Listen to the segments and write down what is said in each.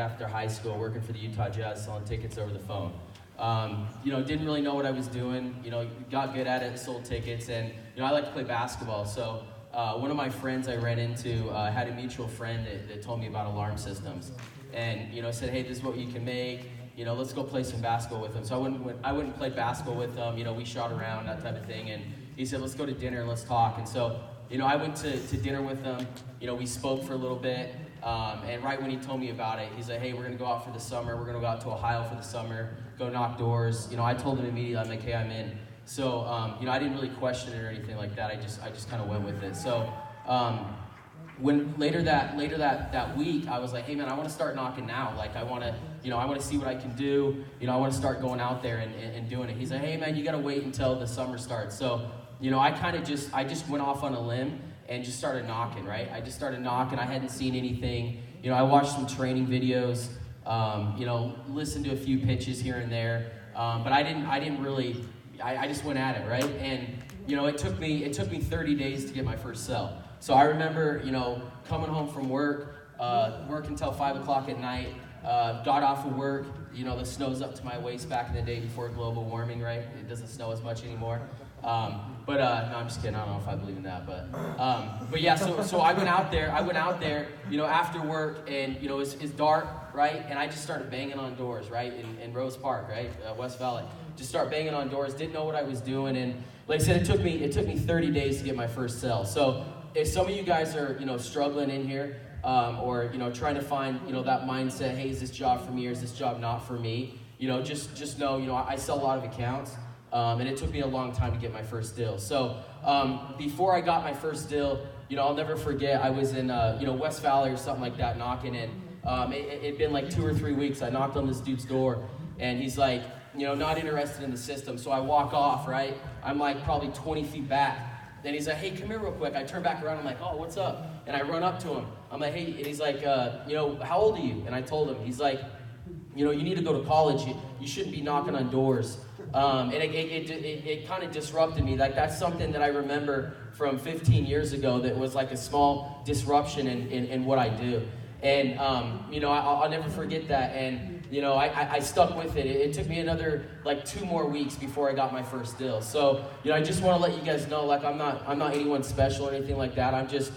after high school, working for the Utah Jazz, selling tickets over the phone. Didn't really know what I was doing. Got good at it, sold tickets, and I like to play basketball. So one of my friends I ran into had a mutual friend that told me about alarm systems, and said, hey, this is what you can make. Let's go play some basketball with him. So I went and played basketball with him. We shot around, that type of thing, and he said, let's go to dinner and let's talk. And so I went to dinner with him. We spoke for a little bit. And right when he told me about it, he's like, hey, we're going to go out for the summer. We're going to go out to Ohio for the summer, go knock doors. I told him immediately, I'm like, hey, I'm in. So, I didn't really question it or anything like that. I just kind of went with it. So, when later that week, I was like, hey, man, I want to start knocking now. Like, I want to see what I can do. I want to start going out there and doing it. He's like, hey, man, you got to wait until the summer starts. So, I just went off on a limb and just started knocking, right? I just started knocking. I hadn't seen anything. I watched some training videos, listened to a few pitches here and there, but I didn't really, I just went at it, right? And, it took me 30 days to get my first sell. So I remember, coming home from work until 5 o'clock at night, got off of work, the snow's up to my waist back in the day before global warming, right? It doesn't snow as much anymore. No, I'm just kidding. I don't know if I believe in that, but yeah. So I went out there. After work, and it's dark, right? And I just started banging on doors, right, in Rose Park, right, West Valley. Just start banging on doors. Didn't know what I was doing, and like I said, it took me 30 days to get my first sell. So if some of you guys are struggling in here, or trying to find that mindset, hey, is this job for me or is this job not for me? Just know I sell a lot of accounts. And it took me a long time to get my first deal. So before I got my first deal, I'll never forget, I was in West Valley or something like that knocking, and it'd been like 2 or 3 weeks. I knocked on this dude's door, and he's like, not interested in the system. So I walk off, right? I'm like probably 20 feet back. Then he's like, hey, come here real quick. I turn back around. I'm like, oh, what's up? And I run up to him. I'm like, hey, and he's like, how old are you? And I told him. He's like, you need to go to college. You shouldn't be knocking on doors. And it kind of disrupted me. Like, that's something that I remember from 15 years ago that was like a small disruption in what I do. And, I'll never forget that. And, I stuck with it. It took me another, 2 more weeks before I got my first deal. So, I just want to let you guys know, I'm not anyone special or anything like that. I'm just,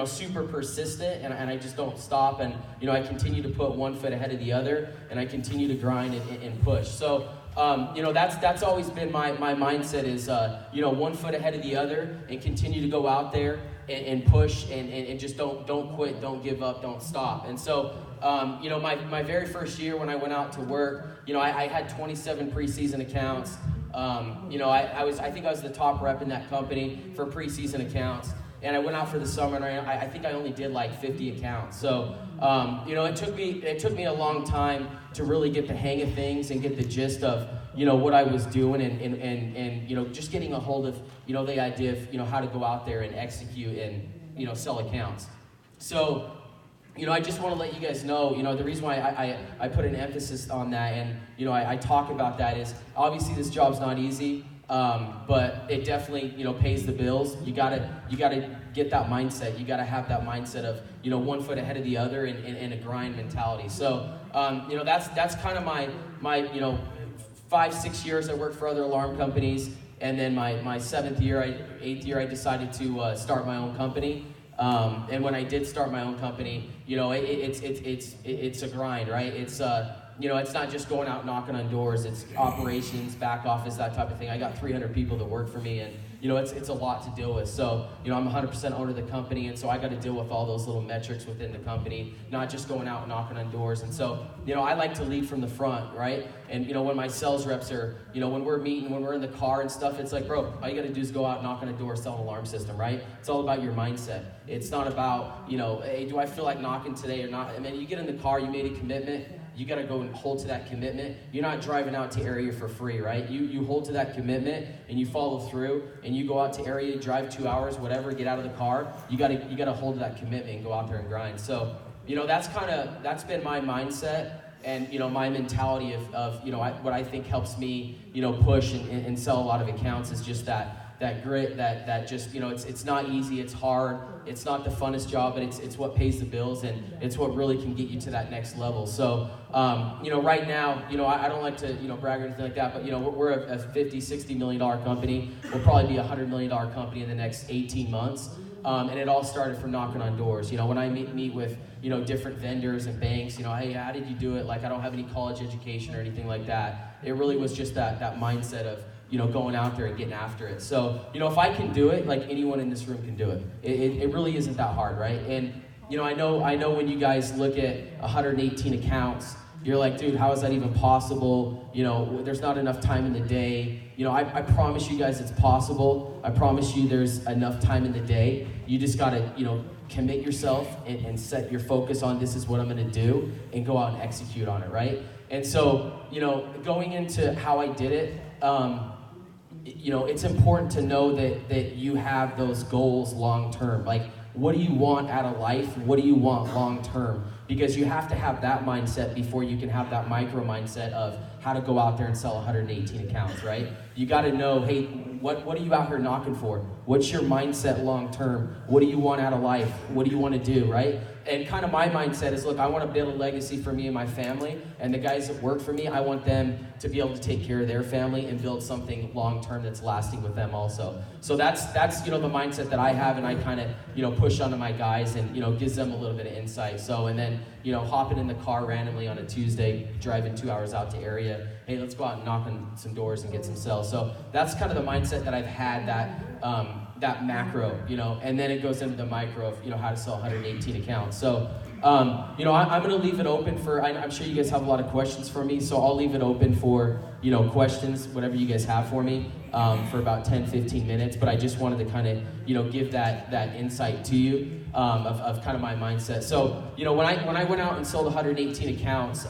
super persistent, and I just don't stop. And, I continue to put one foot ahead of the other, and I continue to grind and push. So, that's always been my mindset is, one foot ahead of the other, and continue to go out there and push and just don't quit, don't give up, don't stop. And so, my very first year when I went out to work, I had 27 preseason accounts. I think I was the top rep in that company for preseason accounts. And I went out for the summer, and I think I only did 50 accounts. So, it took me a long time to really get the hang of things and get the gist of, what I was doing and just getting a hold of, the idea of, how to go out there and execute and, sell accounts. So, I just want to let you guys know, the reason why I put an emphasis on that and, I talk about that is obviously this job's not easy. But it definitely, pays the bills. You gotta get that mindset. You gotta have that mindset of, one foot ahead of the other and a grind mentality. So, that's kind of my 5-6 years I worked for other alarm companies, and then my 8th year, I decided to start my own company. And when I did start my own company, it's a grind, right? It's not just going out knocking on doors. It's operations, back office, that type of thing. I got 300 people that work for me, and it's a lot to deal with. So I'm 100% owner of the company, and so I got to deal with all those little metrics within the company, not just going out and knocking on doors. And so I like to lead from the front, right? And when my sales reps are, when we're meeting, when we're in the car and stuff, it's like, bro, all you got to do is go out, knock on a door, sell an alarm system, right? It's all about your mindset. It's not about hey, do I feel like knocking today or not? I mean, you get in the car, you made a commitment. You got to go and hold to that commitment. You're not driving out to area for free, right? You hold to that commitment and you follow through, and you go out to area, drive 2 hours, whatever, get out of the car. You got to hold to that commitment and go out there and grind. So, that's been my mindset and my mentality of what I think helps me push and sell a lot of accounts is just that that grit, that just, it's not easy, it's hard, it's not the funnest job, but it's what pays the bills, and it's what really can get you to that next level. So, right now, I don't like to, brag or anything like that, but, we're a $50, $60 million company. We'll probably be a $100 million company in the next 18 months. And it all started from knocking on doors. When I meet with, different vendors and banks, hey, how did you do it? Like, I don't have any college education or anything like that. It really was just that mindset of, going out there and getting after it. So, if I can do it, like anyone in this room can do it. It really isn't that hard, right? And, I know when you guys look at 118 accounts, you're like, dude, how is that even possible? There's not enough time in the day. I promise you guys it's possible. I promise you there's enough time in the day. You just gotta, commit yourself and set your focus on this is what I'm gonna do and go out and execute on it, right? And so, going into how I did it, it's important to know that you have those goals long term. Like, what do you want out of life? What do you want long term? Because you have to have that mindset before you can have that micro mindset of how to go out there and sell 118 accounts, right? You got to know, hey, what are you out here knocking for? What's your mindset long term? What do you want out of life? What do you want to do, right? And kind of my mindset is, look, I want to build a legacy for me and my family, and the guys that work for me, I want them to be able to take care of their family and build something long term that's lasting with them also. So that's the mindset that I have, and I kind of push onto my guys, and gives them a little bit of insight. So, and then hopping in the car randomly on a Tuesday, driving 2 hours out to area, hey, let's go out and knock on some doors and get some sales. So that's kind of the mindset that I've had, that macro, and then it goes into the micro of, how to sell 118 accounts. So, I'm going to leave it open for, I'm sure you guys have a lot of questions for me, so I'll leave it open for, questions, whatever you guys have for me, for about 10, 15 minutes, but I just wanted to kind of, give that insight to you, of kind of my mindset. So, when I went out and sold 118 accounts,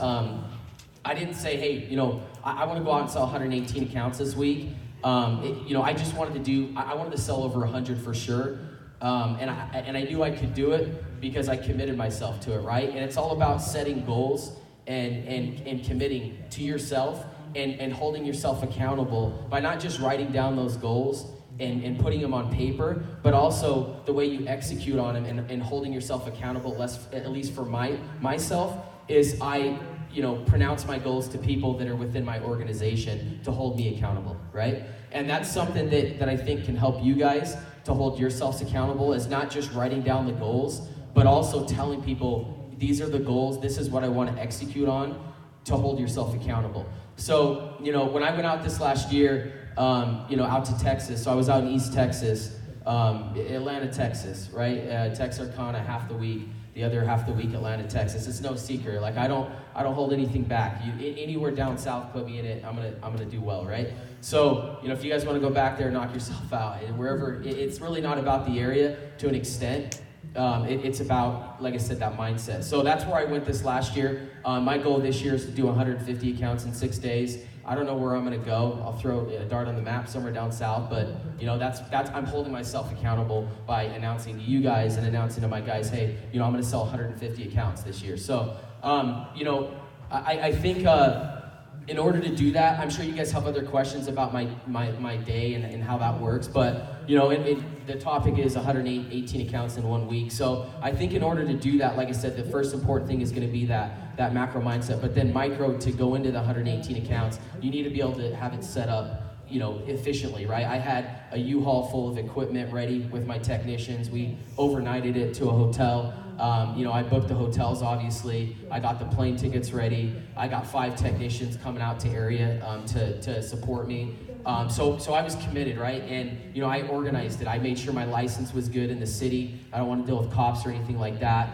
I didn't say, hey, I want to go out and sell 118 accounts this week. I just wanted to I wanted to sell over 100 for sure. And I knew I could do it because I committed myself to it, right? And it's all about setting goals and committing to yourself and holding yourself accountable by not just writing down those goals and putting them on paper, but also the way you execute on them and holding yourself accountable, at least for myself, is I pronounce my goals to people that are within my organization to hold me accountable, right? And that's something that I think can help you guys to hold yourselves accountable, is not just writing down the goals, but also telling people, these are the goals, this is what I want to execute on, to hold yourself accountable. So, when I went out this last year, out to Texas, so I was out in East Texas, Atlanta, Texas, right? Texarkana half the week. The other half the week, Atlanta, Texas. It's no secret. Like, I don't hold anything back. Anywhere down south, put me in it. I'm gonna do well, right? So, if you guys want to go back there, knock yourself out. And wherever, it's really not about the area to an extent. It's about, like I said, that mindset. So that's where I went this last year. My goal this year is to do 150 accounts in 6 days. I don't know where I'm going to go. I'll throw a dart on the map somewhere down south, but that's I'm holding myself accountable by announcing to you guys and announcing to my guys, hey, I'm going to sell 150 accounts this year. So, I think in order to do that, I'm sure you guys have other questions about my day and how that works, but the topic is 118 accounts in 1 week. So I think in order to do that, like I said, the first important thing is going to be that macro mindset, but then micro, to go into the 118 accounts, you need to be able to have it set up efficiently, right? I had a U-Haul full of equipment ready with my technicians. We overnighted it to a hotel. I booked the hotels, obviously. I got the plane tickets ready. I got 5 technicians coming out to area to support me. So I was committed, right? And, I organized it. I made sure my license was good in the city. I don't want to deal with cops or anything like that.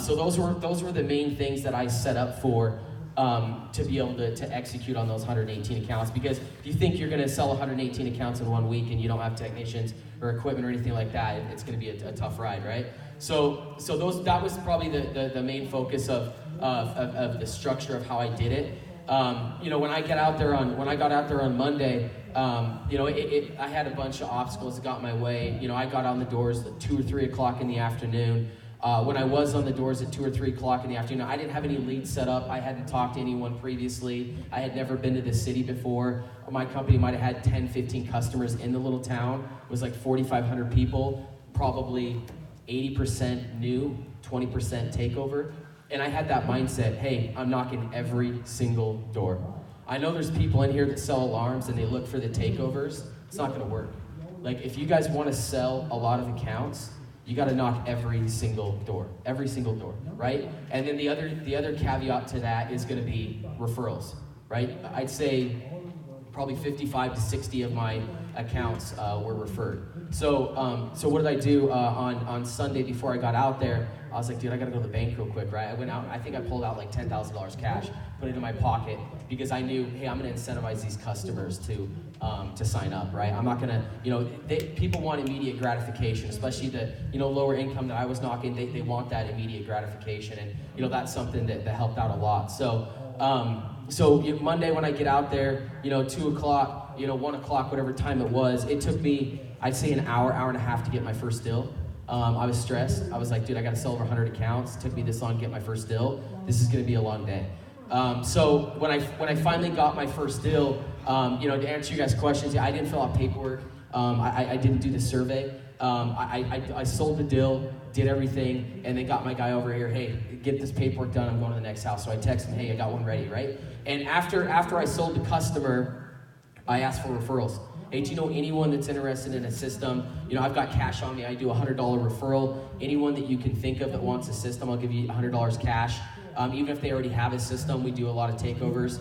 So those were the main things that I set up for to be able to execute on those 118 accounts. Because if you think you're going to sell 118 accounts in 1 week and you don't have technicians or equipment or anything like that, it's going to be a tough ride, right? So that was probably the main focus of the structure of how I did it. When I got out there on Monday, I had a bunch of obstacles that got in my way. I got on the doors at 2 or 3 o'clock in the afternoon. when I was on the doors at 2 or 3 o'clock in the afternoon, I didn't have any leads set up. I hadn't talked to anyone previously. I had never been to the city before. My company might have had 10, 15 customers in the little town. It was like 4,500 people, probably 80% new, 20% takeover. And I had that mindset, hey, I'm knocking every single door. I know there's people in here that sell alarms and they look for the takeovers. It's not gonna work. Like, if you guys wanna sell a lot of accounts, you gotta knock every single door, right? And then the other caveat to that is gonna be referrals, right? I'd say probably 55 to 60 of my accounts were referred. So what did I do on Sunday before I got out there? I was like, dude, I gotta go to the bank real quick, right? I went out, I think I pulled out like $10,000 cash, put it in my pocket, because I knew, hey, I'm gonna incentivize these customers to sign up, right? I'm not gonna, people want immediate gratification, especially the, lower income that I was knocking, they want that immediate gratification, and, that's something that helped out a lot. So Monday when I get out there, 2 o'clock, 1 o'clock, whatever time it was, it took me, I'd say an hour and a half to get my first deal. I was stressed. I was like, dude, I gotta sell over 100 accounts. It took me this long to get my first deal. This is gonna be a long day. So when I finally got my first deal, to answer you guys' questions, I didn't fill out paperwork. I didn't do the survey. I sold the deal, did everything, and then got my guy over here, hey, get this paperwork done, I'm going to the next house. So I texted him, hey, I got one ready, right? And after I sold the customer, I asked for referrals. Hey, do you know anyone that's interested in a system? I've got cash on me, I do a $100 referral. Anyone that you can think of that wants a system, I'll give you $100 cash. Even if they already have a system, we do a lot of takeovers,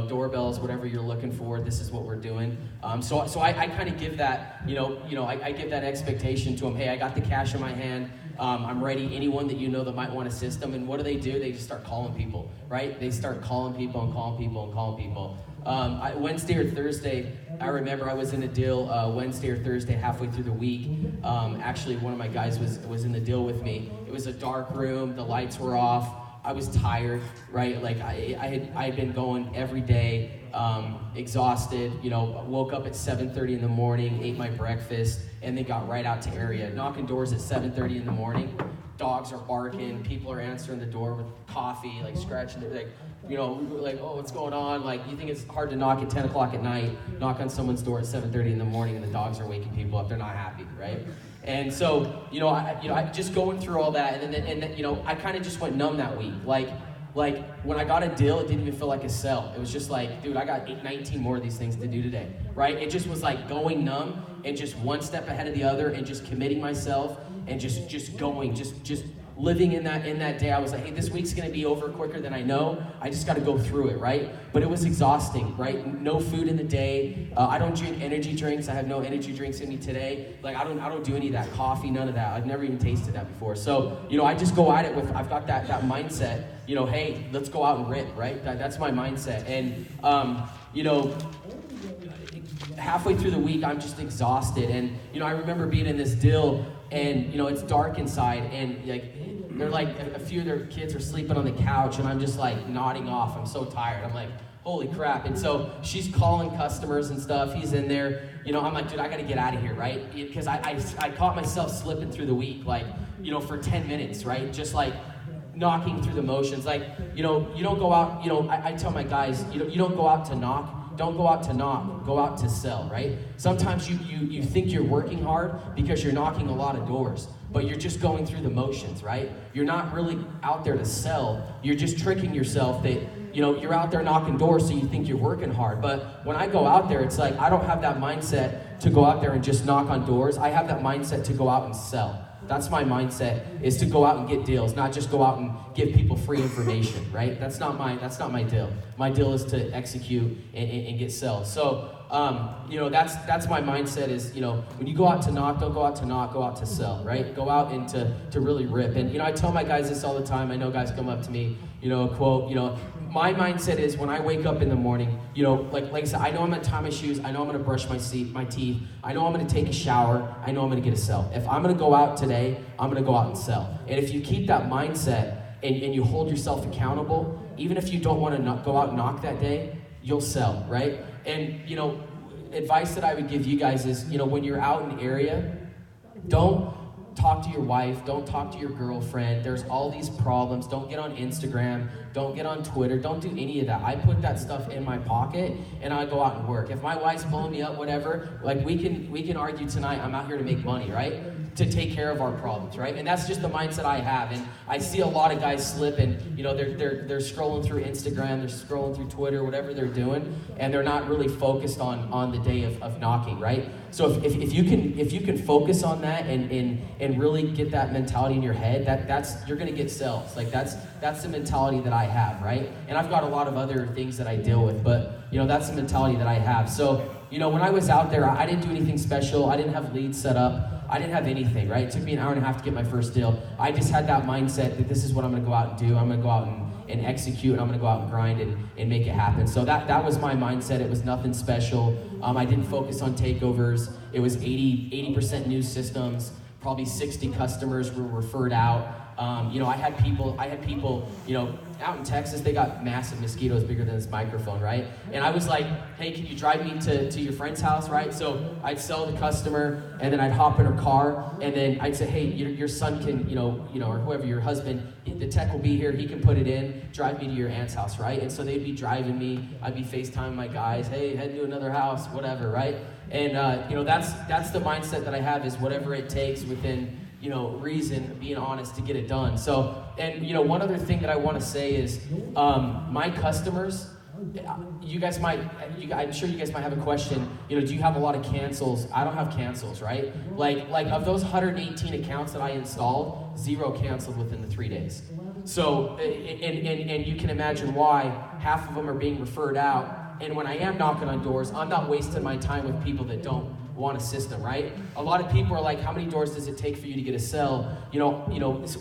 doorbells, whatever you're looking for, this is what we're doing. So I kind of give that, I give that expectation to them, hey, I got the cash in my hand, I'm ready, anyone that that might want a system, and what do? They just start calling people, right? They start calling people and calling people and calling people. Wednesday or Thursday, I remember I was in a deal Wednesday or Thursday halfway through the week. Actually, one of my guys was in the deal with me. It was a dark room, the lights were off. I was tired, right? Like I had been going every day, exhausted. Woke up at 7:30 in the morning, ate my breakfast, and then got right out to area. Knocking doors at 7:30 in the morning. Dogs are barking. People are answering the door with coffee, like scratching their, like, oh, what's going on? Like, you think it's hard to knock at 10 o'clock at night, knock on someone's door at 7:30 in the morning, and the dogs are waking people up. They're not happy, right? And so, I just going through all that, and then I kind of just went numb that week. Like when I got a deal, it didn't even feel like a sell. It was just like, dude, I got 19 more of these things to do today, right? It just was like going numb and just one step ahead of the other and just committing myself and just going, just living in that day. I was like, hey, this week's gonna be over quicker than I know. I just gotta go through it, right? But it was exhausting, right? No food in the day. I don't drink energy drinks. I have no energy drinks in me today. Like, I don't do any of that, coffee, none of that. I've never even tasted that before. So, I just go at it with, I've got that mindset, hey, let's go out and rip, right? That's my mindset. And, halfway through the week, I'm just exhausted. And, I remember being in this deal and, it's dark inside and they're like, a few of their kids are sleeping on the couch and I'm just like nodding off. I'm so tired. I'm like, holy crap. And so she's calling customers and stuff. He's in there. I'm like, dude, I got to get out of here, right? Because I caught myself slipping through the week, like, for 10 minutes, right? Just like knocking through the motions. Like, you don't go out, I tell my guys, you don't go out to knock. Don't go out to knock, go out to sell, right? Sometimes you think you're working hard because you're knocking a lot of doors, but you're just going through the motions, right? You're not really out there to sell. You're just tricking yourself that, you're out there knocking doors so you think you're working hard. But when I go out there, it's like I don't have that mindset to go out there and just knock on doors. I have that mindset to go out and sell. That's my mindset, is to go out and get deals, not just go out and give people free information, right? That's not my deal. My deal is to execute and get sales. So, that's my mindset is, when you go out to knock, don't go out to knock, go out to sell, right? Go out and to really rip. And, I tell my guys this all the time. I know guys come up to me, quote, my mindset is when I wake up in the morning, like I said, I know I'm gonna tie my shoes, I know I'm gonna brush my teeth, I know I'm gonna take a shower, I know I'm gonna get a sell. If I'm gonna go out today, I'm gonna go out and sell. And if you keep that mindset and you hold yourself accountable, even if you don't wanna go out and knock that day, you'll sell, right? And, advice that I would give you guys is, when you're out in the area, don't talk to your wife, don't talk to your girlfriend. There's all these problems. Don't get on Instagram, don't get on Twitter, don't do any of that. I put that stuff in my pocket and I go out and work. If my wife's blowing me up, whatever, like we can argue tonight. I'm out here to make money, right? To take care of our problems, right? And that's just the mindset I have. And I see a lot of guys slip and, you know, they're scrolling through Instagram, they're scrolling through Twitter, whatever they're doing, and they're not really focused on the day of knocking, right? So if you can focus on that and really get that mentality in your head, that's you're gonna get sales. Like that's the mentality that I have, right? And I've got a lot of other things that I deal with, but you know, that's the mentality that I have. So, you know, when I was out there, I didn't do anything special. I didn't have leads set up. I didn't have anything, right? It took me an hour and a half to get my first deal. I just had that mindset that this is what I'm gonna go out and do. I'm gonna go out and execute, and I'm gonna go out and grind and make it happen. So that was my mindset. It was nothing special. I didn't focus on takeovers. It was 80% new systems, probably 60 customers were referred out. You know, I had people, you know, out in Texas, they got massive mosquitoes bigger than this microphone, right? And I was like, hey, can you drive me to your friend's house, right? So I'd sell the customer, and then I'd hop in her car, and then I'd say, hey, your son can, you know, or whoever, your husband, the tech will be here, he can put it in, drive me to your aunt's house, right? And so they'd be driving me, I'd be FaceTiming my guys, hey, head to another house, whatever, right? And, you know, that's the mindset that I have, is whatever it takes within, you know, reason, being honest to get it done. So, and you know, one other thing that I want to say is, my customers, you guys might, I'm sure you guys might have a question, you know, do you have a lot of cancels? I don't have cancels, right? Like of those 118 accounts that I installed, 0 canceled within the 3 days. So, and you can imagine why. Half of them are being referred out, and when I am knocking on doors, I'm not wasting my time with people that don't want a system, right? A lot of people are like, how many doors does it take for you to get a sell? You know,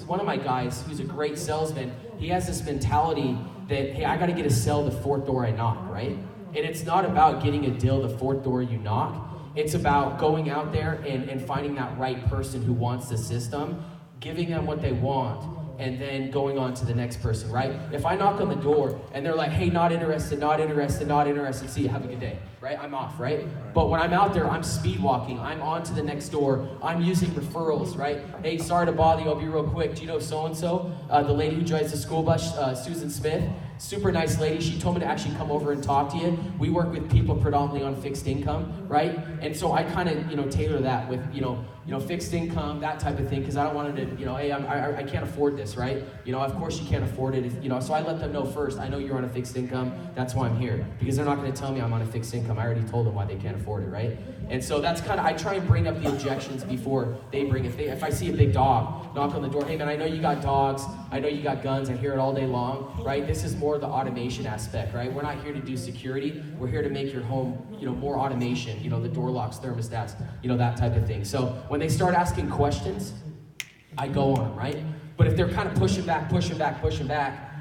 one of my guys who's a great salesman, he has this mentality that, hey, I gotta get a sell the 4th door I knock, right? And it's not about getting a deal the 4th door you knock. It's about going out there and finding that right person who wants the system, giving them what they want, and then going on to the next person, right? If I knock on the door and they're like, hey, not interested, see you, have a good day, right? I'm off, right? But when I'm out there, I'm speed walking, I'm on to the next door, I'm using referrals, right? Hey, sorry to bother you, I'll be real quick. Do you know so-and-so? The lady who drives the school bus, Susan Smith, super nice lady. She told me to actually come over and talk to you. We work with people predominantly on fixed income, right? And so I kind of, you know, tailor that with, you know, fixed income, that type of thing, because I don't want her to, you know, hey, I can't afford this, right? You know, of course you can't afford it, you know, so I let them know first, I know you're on a fixed income, that's why I'm here, because they're not going to tell me I'm on a fixed income. I already told them why they can't afford it, right? And so that's kind of, I try and bring up the objections before they bring it. If I see a big dog, knock on the door, hey man, I know you got dogs, I know you got guns, I hear it all day long, right? This is more the automation aspect, right? We're not here to do security, we're here to make your home, you know, more automation, you know, the door locks, thermostats, you know, that type of thing. So when they start asking questions, I go on them, right? But if they're kind of pushing back,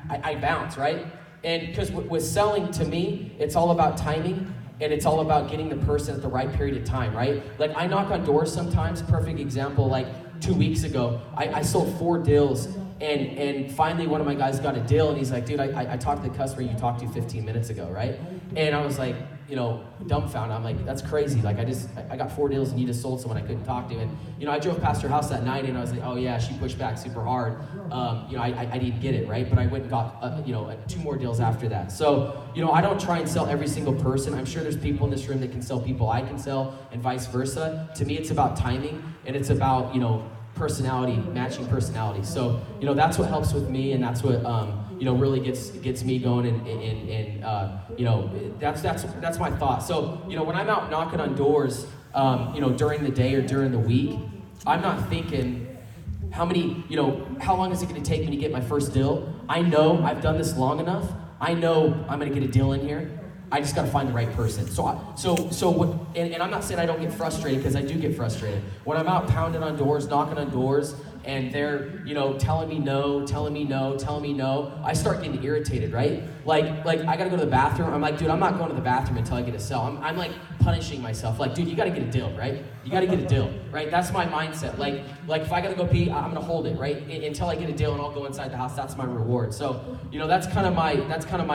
I bounce, right? And because with selling, to me, it's all about timing, and it's all about getting the person at the right period of time, right? Like I knock on doors sometimes, perfect example, like 2 weeks ago, I sold 4 deals, and finally one of my guys got a deal, and he's like, dude, I talked to the customer you talked to 15 minutes ago, right? And I was like, you know, dumbfounded. I'm like, that's crazy. Like I got 4 deals and you just sold someone I couldn't talk to. And, you know, I drove past her house that night and I was like, oh yeah, she pushed back super hard. You know, I didn't get it, right? But I went and got, you know, 2 more deals after that. So, you know, I don't try and sell every single person. I'm sure there's people in this room that can sell people I can sell, and vice versa. To me, it's about timing, and it's about, you know, personality, matching personality. So, you know, that's what helps with me, and that's what, you know, really gets me going, and you know, that's my thought. So, you know, when I'm out knocking on doors, you know, during the day or during the week, I'm not thinking how long is it going to take me to get my first deal. I know I've done this long enough. I know I'm going to get a deal in here. I just got to find the right person. And I'm not saying I don't get frustrated, because I do get frustrated. When I'm out pounding on doors, knocking on doors, and they're, you know, telling me no, I start getting irritated, right? Like I gotta go to the bathroom. I'm like, dude, I'm not going to the bathroom until I get a sell. I'm like punishing myself. Like, dude, you gotta get a deal, right? You gotta get a deal, right? That's my mindset. Like if I gotta go pee, I'm gonna hold it, right? Until I get a deal, and I'll go inside the house. That's my reward. So, you know, that's kind of my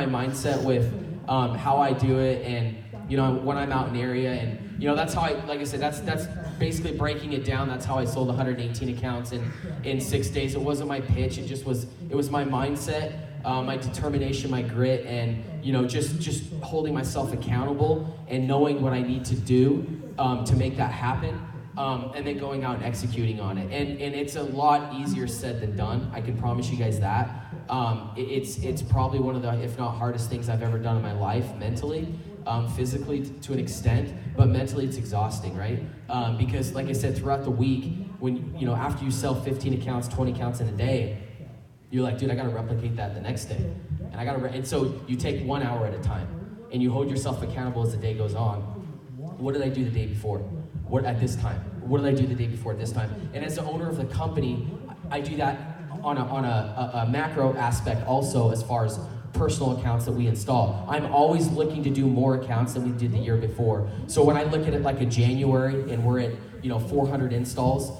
mindset with how I do it. And when I'm out in the area. And that's how like I said, that's basically breaking it down. That's how I sold 118 accounts in 6 days. It wasn't my pitch. It was my mindset, my determination, my grit, and just holding myself accountable and knowing what I need to do to make that happen. And then going out and executing on it. And it's a lot easier said than done. I can promise you guys that. It's probably one of the, if not hardest things I've ever done in my life, mentally, physically to an extent, but mentally it's exhausting, right? Because like I said, throughout the week, when, after you sell 15 accounts, 20 accounts in a day, you're like, dude, I gotta replicate that the next day. And so you take 1 hour at a time, and you hold yourself accountable as the day goes on. What did I do the day before? What at this time? What did I do the day before at this time? And as the owner of the company, I do that on a macro aspect also, as far as personal accounts that we install. I'm always looking to do more accounts than we did the year before. So when I look at it like a January and we're at 400 installs,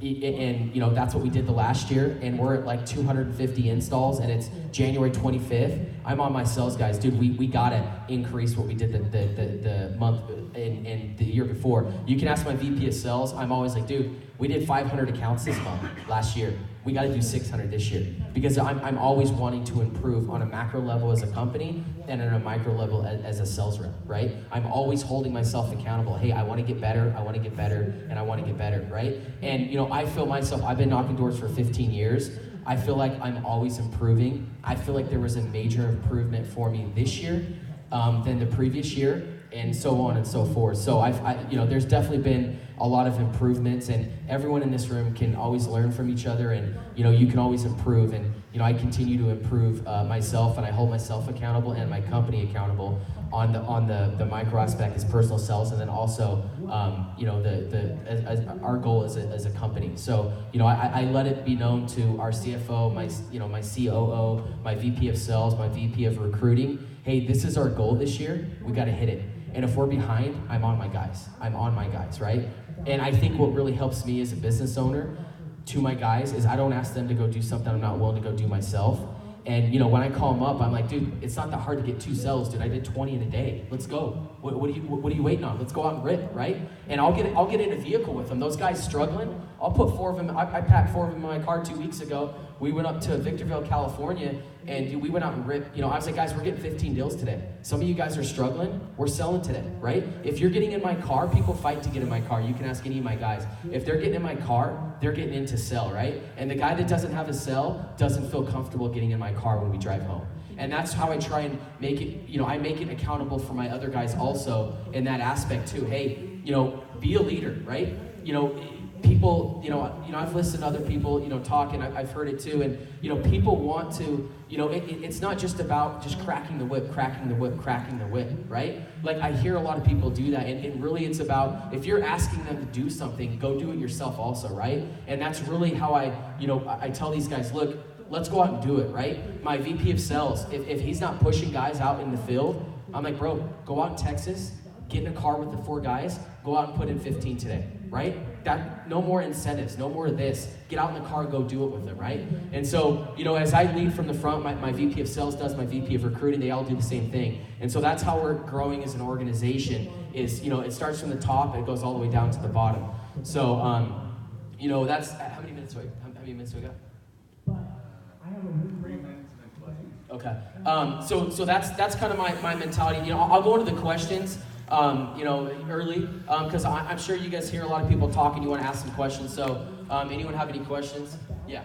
and that's what we did the last year, and we're at like 250 installs, and it's January 25th. I'm on my sales guys, dude. We gotta increase what we did the month and the year before. You can ask my VP of sales. I'm always like, dude, we did 500 accounts this month last year. We got to do 600 this year, because I'm always wanting to improve on a macro level as a company and on a micro level as a sales rep, right? I'm always holding myself accountable. Hey, I want to get better, I want to get better, and I want to get better, right? And I feel myself, I've been knocking doors for 15 years. I feel like I'm always improving. I feel like there was a major improvement for me this year than the previous year, and so on and so forth. So there's definitely been a lot of improvements, and everyone in this room can always learn from each other, and you can always improve. And I continue to improve myself, and I hold myself accountable and my company accountable on the micro aspect as personal sales, and then also our goal as a company. So I let it be known to our CFO, my COO, my VP of sales, my VP of recruiting. Hey, this is our goal this year. We got to hit it. And if we're behind, I'm on my guys, right? And I think what really helps me as a business owner to my guys is I don't ask them to go do something I'm not willing to go do myself. And when I call them up, I'm like, dude, it's not that hard to get 2 sales, dude. I did 20 in a day. Let's go. What are you waiting on? Let's go out and rip, right? And I'll get in a vehicle with them. Those guys struggling, I'll put 4 of them. I packed 4 of them in my car 2 weeks ago. We went up to Victorville, California, and we went out and ripped. I was like, guys, we're getting 15 deals today. Some of you guys are struggling. We're selling today, right? If you're getting in my car, people fight to get in my car. You can ask any of my guys. If they're getting in my car, they're getting in to sell, right? And the guy that doesn't have a sell doesn't feel comfortable getting in my car when we drive home. And that's how I try and make it, I make it accountable for my other guys also in that aspect too. Hey, be a leader, right? People, I've listened to other people, talk, and I've heard it too, and, people want to, it's not just about just cracking the whip, right? Like, I hear a lot of people do that, and really it's about, if you're asking them to do something, go do it yourself also, right? And that's really how I tell these guys, look, let's go out and do it, right? My VP of sales, if he's not pushing guys out in the field, I'm like, bro, go out in Texas, get in a car with the 4 guys, go out and put in 15 today, right? No more incentives, no more of this. Get out in the car and go do it with them, right? And so, as I lead from the front, my VP of sales does, my VP of recruiting, they all do the same thing. And so that's how we're growing as an organization is, it starts from the top and it goes all the way down to the bottom. So, that's, how many minutes do we got? Okay. So that's kind of my mentality. I'll go into the questions. Early, because I'm sure you guys hear a lot of people talking. You want to ask some questions. So, anyone have any questions? Yeah.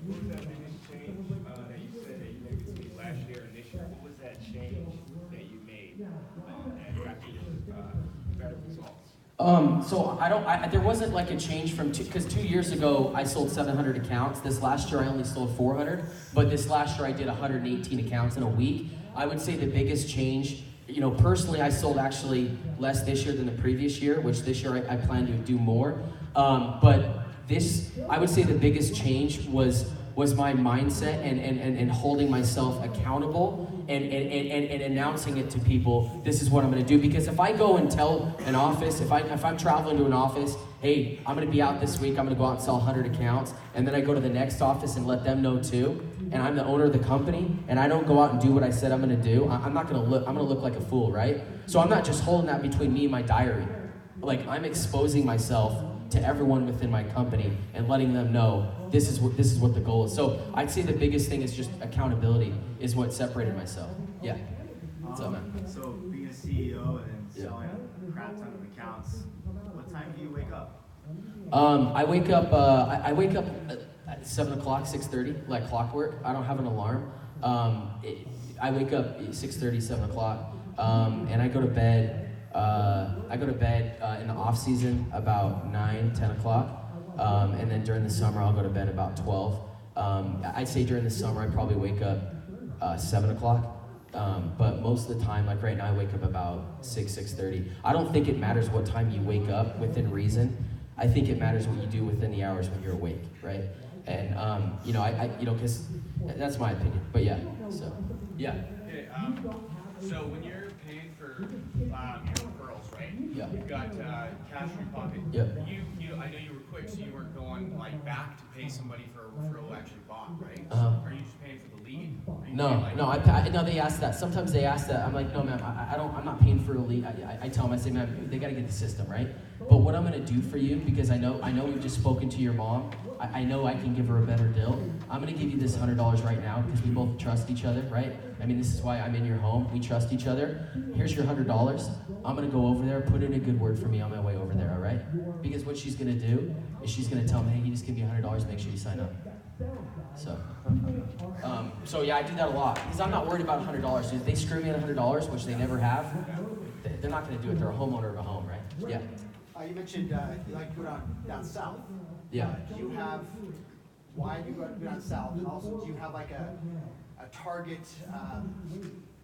What was that biggest change that you said that you made between last year and this year? What was that change that you made that got you better results? So there wasn't like a change from because 2 years ago I sold 700 accounts. This last year I only sold 400, but this last year I did 118 accounts in a week. I would say the biggest change. Personally, I sold actually less this year than the previous year, which this year I plan to do more. But I would say the biggest change was my mindset and holding myself accountable and announcing it to people, this is what I'm gonna do. Because if I go and tell an office, if I'm traveling to an office hey, I'm gonna be out this week, I'm gonna go out and sell 100 accounts, and then I go to the next office and let them know too, and I'm the owner of the company, and I don't go out and do what I said I'm gonna do, I'm gonna look like a fool, right? So I'm not just holding that between me and my diary. Like, I'm exposing myself to everyone within my company and letting them know this is what the goal is. So I'd say the biggest thing is just accountability is what separated myself. Yeah. What's up, man? So being a CEO and selling a crap ton of accounts, what time do you wake up? I wake up at 7 o'clock, 6:30, like clockwork. I don't have an alarm. I wake up 6:30, 7 o'clock, and I go to bed. In the off season about 9, 10 o'clock, and then during the summer I'll go to bed about 12. I'd say during the summer I probably wake up 7 o'clock. But most of the time, like right now, I wake up about 6:30. I don't think it matters what time you wake up within reason. I think it matters what you do within the hours when you're awake, right? And because that's my opinion. But yeah, so yeah. Okay, so when you're paying for referrals, right? Yeah. You've got cash in your pocket. Yeah. I know you were quick, so you weren't going like back to pay somebody for a referral who actually bought, right? Are you just paying for the lead? No, they ask that. Sometimes they ask that. I'm like, no, ma'am, I'm not paying for a lead. I tell them, I say, ma'am, they got to get the system, right? But what I'm going to do for you, because I know we've just spoken to your mom, I know I can give her a better deal. I'm going to give you this $100 right now because we both trust each other, right? I mean, this is why I'm in your home. We trust each other. Here's your $100. I'm going to go over there, put in a good word for me on my way over there, all right? Because what she's going to do is she's going to tell me, hey, you just give me $100, make sure you sign up. So yeah, I do that a lot because I'm not worried about $100. If they screw me at $100, which they never have, they're not going to do it. They're a homeowner of a home, right? Yeah. You mentioned you like to go down south. Yeah. Do you have, why do you go down south? And also, do you have like a target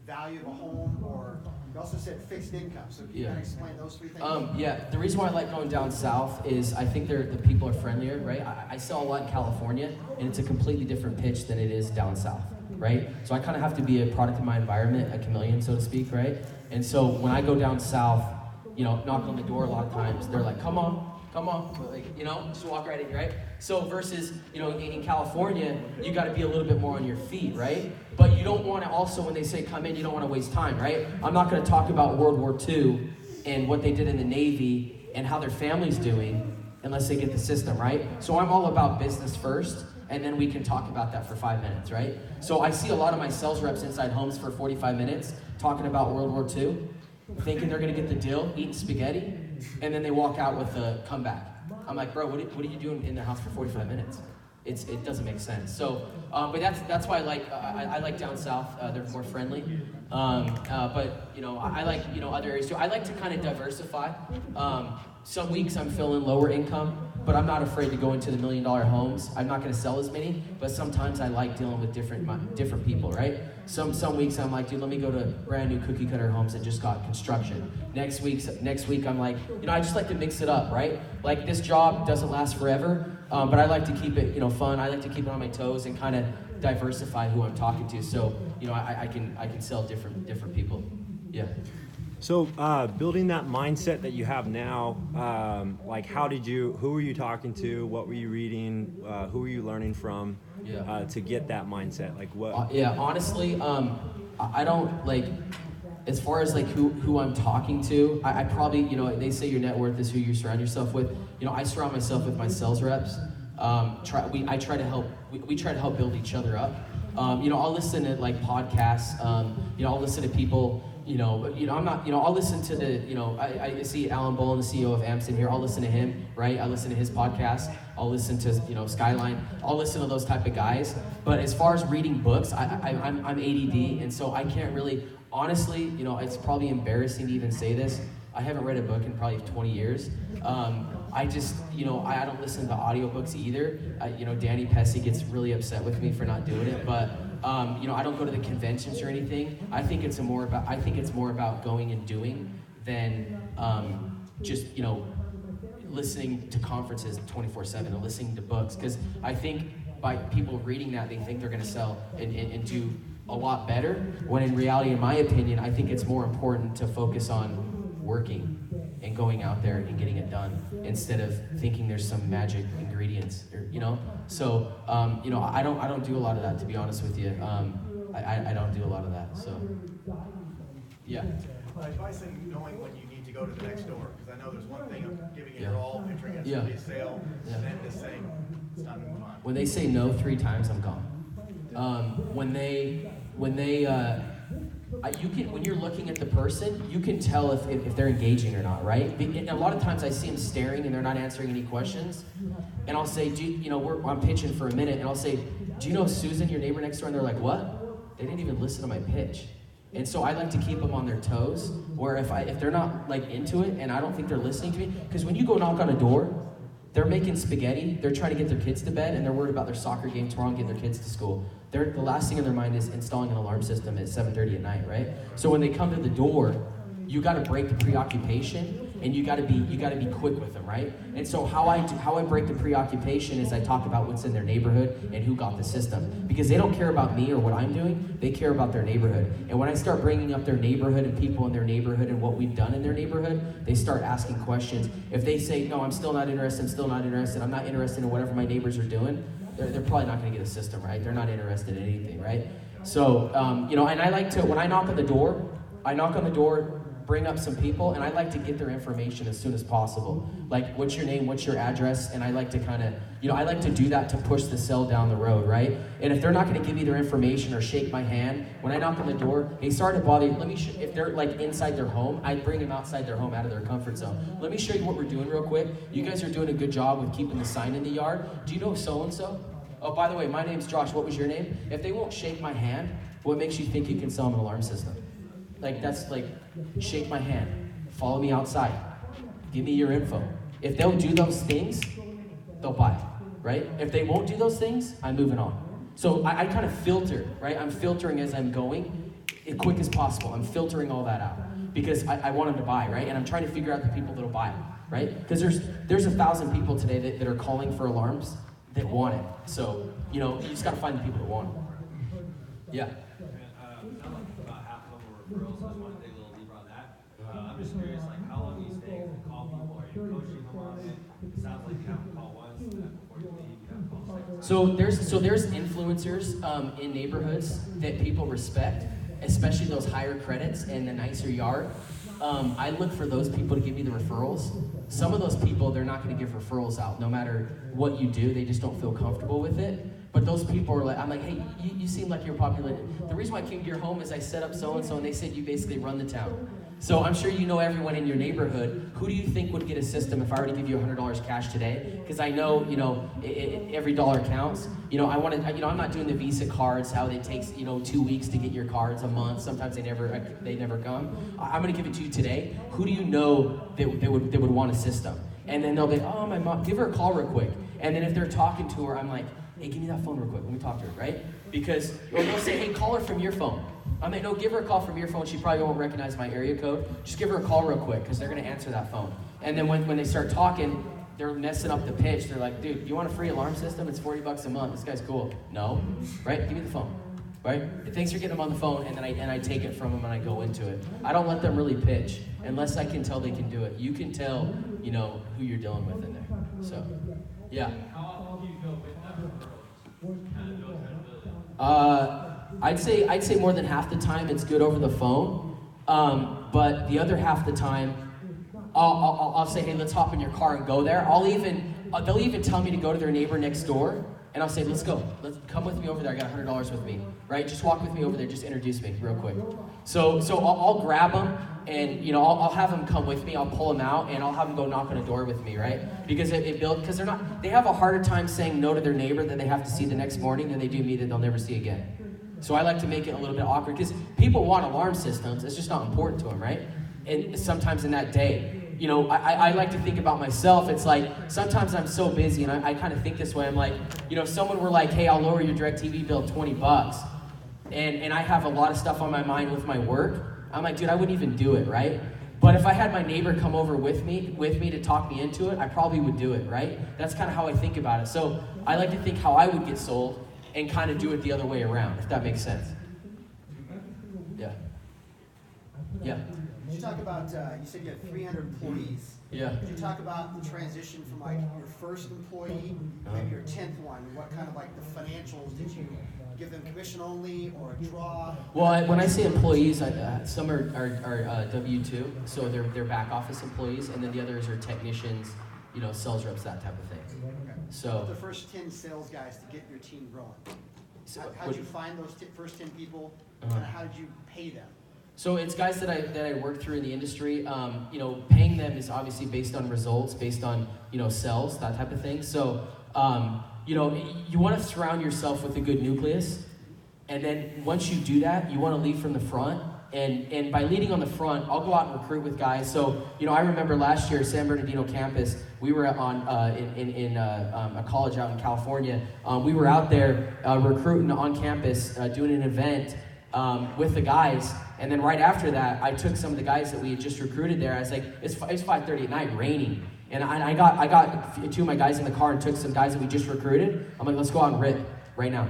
value of a home, or you also said fixed income, so can you kind of explain those three things? Yeah, the reason why I like going down south is I think the people are friendlier, right? I sell a lot in California, and it's a completely different pitch than it is down south, right? So I kind of have to be a product of my environment, a chameleon, so to speak, right? And so when I go down south, knock on the door a lot of times, they're like, come on, like, just walk right in, right? So versus, in California, you got to be a little bit more on your feet, right? But you don't want to also, when they say come in, you don't want to waste time, right? I'm not going to talk about World War II and what they did in the Navy and how their family's doing unless they get the system, right? So I'm all about business first, and then we can talk about that for 5 minutes, right? So I see a lot of my sales reps inside homes for 45 minutes talking about World War II, thinking they're going to get the deal, eating spaghetti, and then they walk out with a comeback. I'm like, bro, what are you doing in their house for 45 minutes? It doesn't make sense. So, but that's why I like down south. They're more friendly. But I like other areas too. I like to kind of diversify. Some weeks I'm feeling lower income, but I'm not afraid to go into the $1 million homes. I'm not going to sell as many, but sometimes I like dealing with different people, right? Some weeks I'm like, dude, let me go to brand new cookie cutter homes that just got construction. Next week I'm like, I just like to mix it up, right? Like this job doesn't last forever, but I like to keep it, fun. I like to keep it on my toes and kind of diversify who I'm talking to. So, I can sell different people. Yeah. So building that mindset that you have now, who were you talking to? What were you reading? Who were you learning from to get that mindset? Like what? Honestly, I don't as far as who I'm talking to, I probably, they say your net worth is who you surround yourself with. I surround myself with my sales reps. We try to help build each other up. I'll listen to podcasts. I'll listen to people. I'm not, I'll listen to I see Alan Bolin, the CEO of Amston here. I'll listen to him, right? I listen to his podcast. I'll listen to Skyline. I'll listen to those type of guys. But as far as reading books, I'm ADD, and so I can't really, honestly, it's probably embarrassing to even say this. I haven't read a book in probably 20 years. I just, I don't listen to audiobooks either. Danny Pesci gets really upset with me for not doing it, but I don't go to the conventions or anything. I think it's more about going and doing than just listening to conferences 24/7 and listening to books. Because I think by people reading that, they think they're going to sell and do a lot better. When in reality, in my opinion, I think it's more important to focus on working and going out there and getting it done instead of thinking there's some magic ingredients, or, you know? So, you know, I don't do a lot of that, to be honest with you. I don't do a lot of that, so, yeah. Advice in knowing when you need to go to the next door, because I know there's one thing of giving it Yeah. your all, entering it Yeah. to be a sale, Yeah. and then just saying, it's time to move on. When they say no 3 times, I'm gone. When you're looking at the person, you can tell if they're engaging or not, right? And a lot of times I see them staring and they're not answering any questions, and I'll say, I'm pitching for a minute, and I'll say, do you know Susan, your neighbor next door? And they're like, what? They didn't even listen to my pitch. And so I like to keep them on their toes, where if they're not like into it and I don't think they're listening to me, because when you go knock on a door, they're making spaghetti, they're trying to get their kids to bed, and they're worried about their soccer game tomorrow and getting their kids to school. The last thing on their mind is installing an alarm system at 7:30 at night, right? So when they come to the door, you got to break the preoccupation, and you got to be quick with them, right? And so how I break the preoccupation is I talk about what's in their neighborhood and who got the system, because they don't care about me or what I'm doing, they care about their neighborhood. And when I start bringing up their neighborhood and people in their neighborhood and what we've done in their neighborhood, they start asking questions. If they say, no, I'm still not interested, I'm not interested in whatever my neighbors are doing, they're probably not going to get a system, right? They're not interested in anything, right? So, and I like to, when I knock on the door, bring up some people, and I like to get their information as soon as possible. Like, what's your name, what's your address? And I like to kind of, I like to do that to push the sale down the road, right? And if they're not going to give me their information or shake my hand, when I knock on the door, hey, sorry to bother you, if they're like inside their home, I bring them outside their home, out of their comfort zone. Let me show you what we're doing real quick. You guys are doing a good job with keeping the sign in the yard. Do you know so-and-so? Oh, by the way, my name's Josh. What was your name? If they won't shake my hand, what makes you think you can sell them an alarm system? Shake my hand, follow me outside, give me your info. If they'll do those things, they'll buy, right? If they won't do those things, I'm moving on. So I kind of filter, right? I'm filtering as I'm going, as quick as possible. I'm filtering all that out because I want them to buy, right? And I'm trying to figure out the people that'll buy, right? Because there's 1,000 people today that are calling for alarms that want it. So, you just got to find the people that want it. Yeah. I'm just curious, how long do you stay to call people? Are you coaching them on it? It sounds like you have to call once, and then before you leave, you have to call 6 times. So there's influencers in neighborhoods that people respect, especially those higher credits and the nicer yard. I look for those people to give me the referrals. Some of those people, they're not going to give referrals out, no matter what you do. They just don't feel comfortable with it. But those people are I'm like, hey, you seem like you're popular. The reason why I came to your home is I set up so-and-so, and they said you basically run the town. So I'm sure you know everyone in your neighborhood. Who do you think would get a system if I were to give you $100 cash today? Because I know, every dollar counts. I'm not doing the Visa cards, how it takes, 2 weeks to get your cards, a month. Sometimes they never come. I'm going to give it to you today. Who do you know that would want a system? And then they'll be, oh, my mom, give her a call real quick. And then if they're talking to her, I'm like, hey, give me that phone real quick. Let me talk to her, right? Because, or they'll say, hey, call her from your phone. I'm like, no, give her a call from your phone. She probably won't recognize my area code. Just give her a call real quick, because they're going to answer that phone. And then when they start talking, they're messing up the pitch. They're like, dude, you want a free alarm system? It's $40 a month. This guy's cool. No, right? Give me the phone, right? Thanks for getting them on the phone, and then I take it from them and I go into it. I don't let them really pitch unless I can tell they can do it. You can tell, who you're dealing with in there. So, yeah. How often do you go with that referral? Kind of build credibility. I'd say more than half the time it's good over the phone, but the other half the time, I'll say, hey, let's hop in your car and go there. They'll even tell me to go to their neighbor next door, and I'll say, let's go. Come with me over there. I got $100 with me, right? Just walk with me over there. Just introduce me real quick. So I'll grab them, and I'll have them come with me. I'll pull them out, and I'll have them go knock on a door with me, right? Because because they have a harder time saying no to their neighbor that they have to see the next morning than they do me that they'll never see again. So I like to make it a little bit awkward, because people want alarm systems. It's just not important to them, right? And sometimes in that day, I like to think about myself. It's like, sometimes I'm so busy, and I kind of think this way. I'm like, if someone were like, hey, I'll lower your DirecTV bill $20, and I have a lot of stuff on my mind with my work, I'm like, dude, I wouldn't even do it, right? But if I had my neighbor come over with me to talk me into it, I probably would do it, right? That's kind of how I think about it. So I like to think how I would get sold and kind of do it the other way around, if that makes sense. Yeah. Yeah. Did you talk about, you said you had 300 employees. Yeah. Could you talk about the transition from like your first employee, maybe your 10th one? What kind of like the financials, did you give them commission only or a draw? Well, when I say employees, some are W-2, so they're back office employees, and then the others are technicians, you know, sales reps, that type of thing. Okay. So The first 10 sales guys to get your team growing. So How did you find those first 10 people? Uh-huh. And how did you pay them? So it's guys that I work through in the industry. You know, paying them is obviously based on results, based on, you know, sales, that type of thing. So, you know, you want to surround yourself with a good nucleus. And then once you do that, you want to lead from the front. And by leading on the front, I'll go out and recruit with guys. So, you know, I remember last year, San Bernardino campus, we were on in a college out in California. We were out there recruiting on campus, doing an event with the guys. And then right after that, I took some of the guys that we had just recruited there. I was like, it's 5:30 at night, raining. And I got two of my guys in the car and took some guys that we just recruited. I'm like, let's go out and rip right now.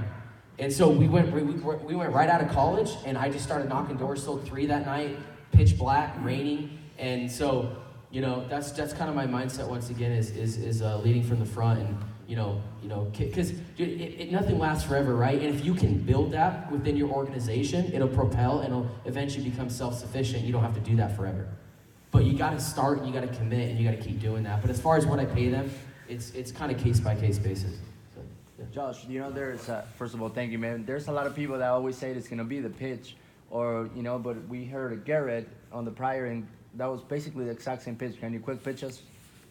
And so we went right out of college, and I just started knocking doors. Sold 3 that night, pitch black, raining, and so, you know, that's kind of my mindset once again is leading from the front, and you know, because dude, nothing lasts forever, right? And if you can build that within your organization, it'll propel and it'll eventually become self-sufficient. You don't have to do that forever, but you got to start, and you got to commit, and you got to keep doing that. But as far as what I pay them, it's kind of case by case basis. Josh, you know, there's, first of all, thank you, man. There's a lot of people that always say it's going to be the pitch, or, you know, but we heard Garrett on the prior, and that was basically the exact same pitch. Can you quick pitch us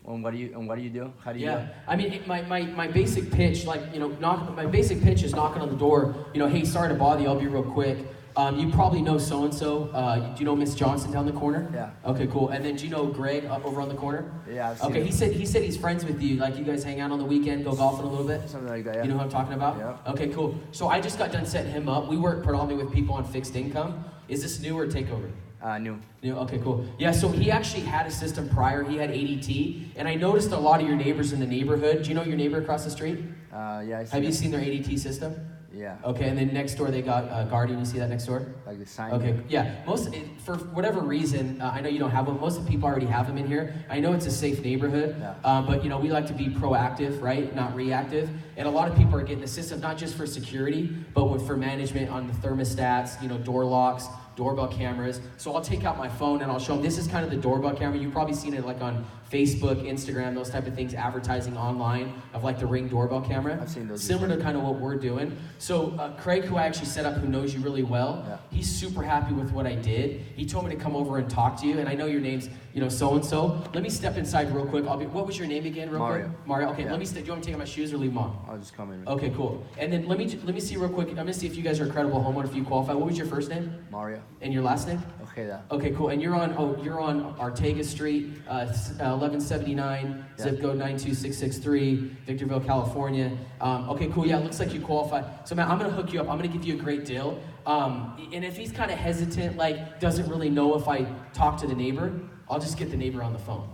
on what do you do? How do you do it? I mean, my basic pitch, like, you know, my basic pitch is knocking on the door, you know, hey, sorry to bother you, I'll be real quick. You probably know so-and-so. Do you know Miss Johnson down the corner? Yeah. Okay, cool. And then do you know Greg up over on the corner? Yeah, I've seen Okay, him. he said he's friends with you. Like, you guys hang out on the weekend, go golfing a little bit? Something like that, yeah. You know who I'm talking about? Yeah. Okay, cool. So I just got done setting him up. We work predominantly with people on fixed income. Is this new or takeover? New. New, okay, cool. Yeah, so he actually had a system prior. He had ADT. And I noticed a lot of your neighbors in the neighborhood. Do you know your neighbor across the street? Yeah, I see. Have you seen their ADT system? Yeah. Okay, and then next door they got Guardian. You see that next door? Like the sign. Okay, yeah. For whatever reason, I know you don't have one. Most of the people already have them in here. I know it's a safe neighborhood, Yeah. But you know we like to be proactive, right? Not reactive. And a lot of people are getting the system not just for security, but for management on the thermostats, you know, door locks, doorbell cameras. So I'll take out my phone and I'll show them. This is kind of the doorbell camera. You've probably seen it like on Facebook, Instagram, those type of things, advertising online of like the Ring doorbell camera. I've seen those. Similar to kind of what we're doing. So Craig, who I actually set up, who knows you really well, Yeah. he's super happy with what I did. He told me to come over and talk to you, and I know your name's, you know, so-and-so. Let me step inside real quick. What was your name again, real Mario. quick? Mario. Okay, Yeah. let me do you want me to take out my shoes or leave them on? I'll just come in. Okay, cool. And then let me see real quick. I'm gonna see if you guys are a credible homeowner, if you qualify. What was your first name? Mario. And your last name? Ojeda. Okay, cool. And you're on Ortega Street, 1179, Yeah. zip code 92663, Victorville, California. Okay, cool. Yeah, it looks like you qualify. So man, I'm gonna hook you up. I'm gonna give you a great deal. And if he's kind of hesitant, like doesn't really know if I talk to the neighbor, I'll just get the neighbor on the phone.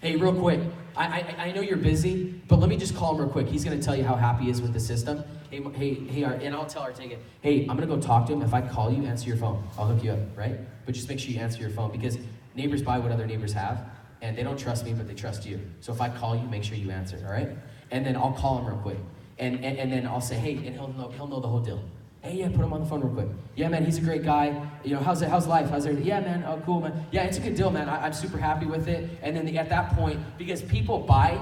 Hey, real quick. I know you're busy, but let me just call him real quick. He's gonna tell you how happy he is with the system. Hey, and I'll tell Ortega, hey, I'm gonna go talk to him. If I call you, answer your phone. I'll hook you up, right? But just make sure you answer your phone because neighbors buy what other neighbors have, and they don't trust me, but they trust you. So if I call you, make sure you answer, all right? And then I'll call him real quick, and then I'll say, hey, and he'll know the whole deal. Hey, yeah, put him on the phone real quick. Yeah, man, he's a great guy. You know, how's life? How's everything? Yeah, man, oh, cool, man. Yeah, it's a good deal, man. I'm super happy with it. And then at that point, because people buy,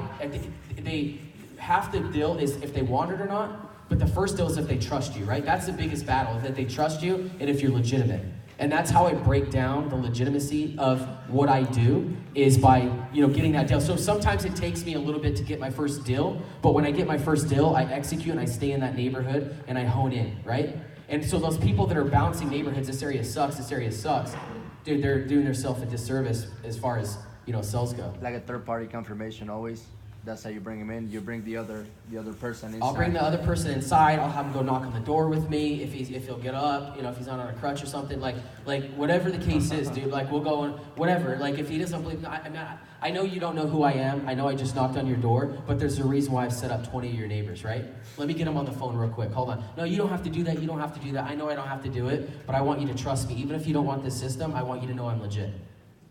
they half the deal is if they want it or not, but the first deal is if they trust you, right? That's the biggest battle, is that they trust you and if you're legitimate. And that's how I break down the legitimacy of what I do is by, you know, getting that deal. So sometimes it takes me a little bit to get my first deal, but when I get my first deal, I execute and I stay in that neighborhood and I hone in, right? And so those people that are bouncing neighborhoods, this area sucks, dude, they're doing themselves a disservice as far as, you know, sales go. Like a third-party confirmation always. That's how you bring him in. You bring the other person inside. I'll bring the other person inside. I'll have him go knock on the door with me if he'll get up. You know, if he's not on a crutch or something. Like whatever the case is, dude. Like we'll go on whatever. Like if he doesn't believe, I know you don't know who I am. I know I just knocked on your door, but there's a reason why I've set up 20 of your neighbors, right? Let me get him on the phone real quick. Hold on. No, you don't have to do that. You don't have to do that. I know I don't have to do it, but I want you to trust me. Even if you don't want this system, I want you to know I'm legit.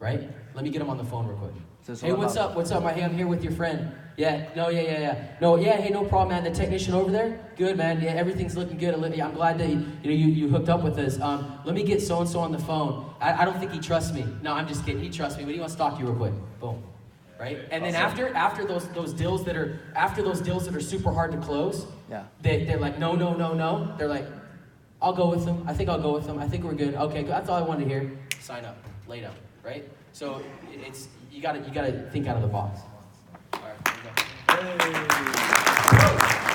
right? Let me get him on the phone real quick. So it's Hey, all what's about- up? What's up? Hey, I'm here with your friend. Yeah, no, yeah. No, yeah, hey, no problem, man. The technician over there? Good, man. Yeah, everything's looking good. I'm glad that you hooked up with us. Let me get so-and-so on the phone. I don't think he trusts me. No, I'm just kidding. He trusts me, but he wants to talk to you real quick. Boom. Right? And then after those deals that are super hard to close, Yeah. they're like, no. They're like, I'll go with them. I think I'll go with them. I think we're good. Okay, that's all I wanted to hear. Sign up. Lay down. Right? So it's you gotta think out of the box. All right, here we go. Hey.